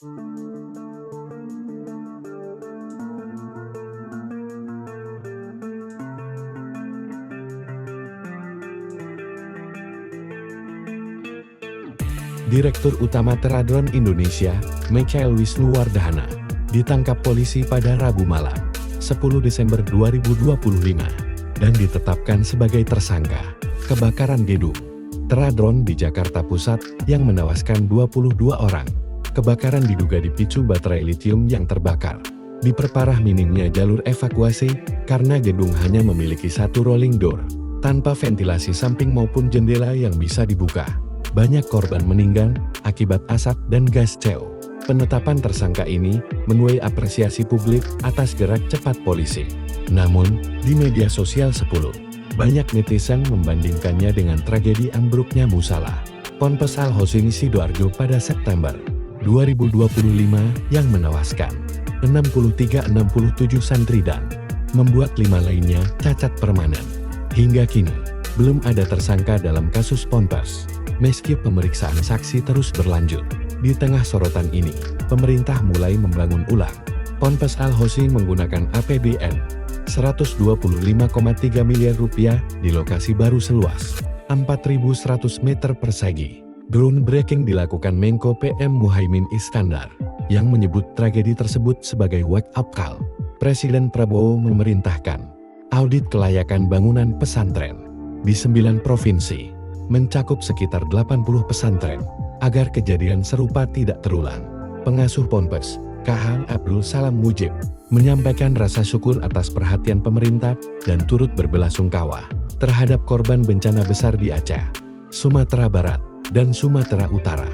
Direktur Utama Teradron Indonesia, Michael Wisnuwardana, ditangkap polisi pada Rabu malam, 10 Desember 2025, dan ditetapkan sebagai tersangka kebakaran gedung Teradron di Jakarta Pusat yang menewaskan 22 orang. Kebakaran diduga dipicu baterai litium yang terbakar. Diperparah minimnya jalur evakuasi karena gedung hanya memiliki satu rolling door, tanpa ventilasi samping maupun jendela yang bisa dibuka. Banyak korban meninggal akibat asap dan gas CO. Penetapan tersangka ini menuai apresiasi publik atas gerak cepat polisi. Namun, di media sosial 10, banyak netizen membandingkannya dengan tragedi ambruknya musala Ponpes Al Hosing Sidoarjo pada September 2025 yang menewaskan 63-67 santri dan membuat 5 lainnya cacat permanen. Hingga kini, belum ada tersangka dalam kasus Ponpes. Meski pemeriksaan saksi terus berlanjut, di tengah sorotan ini, pemerintah mulai membangun ulang Ponpes Al Hosing menggunakan APBN 125,3 miliar rupiah di lokasi baru seluas 4.100 meter persegi. Groundbreaking dilakukan Menko PM Muhaimin Iskandar, yang menyebut tragedi tersebut sebagai wake-up call. Presiden Prabowo memerintahkan audit kelayakan bangunan pesantren di 9 provinsi, mencakup sekitar 80 pesantren, agar kejadian serupa tidak terulang. Pengasuh Ponpes, KH Abdul Salam Mujib, menyampaikan rasa syukur atas perhatian pemerintah dan turut berbelasungkawa terhadap korban bencana besar di Aceh, Sumatera Barat, dan Sumatera Utara.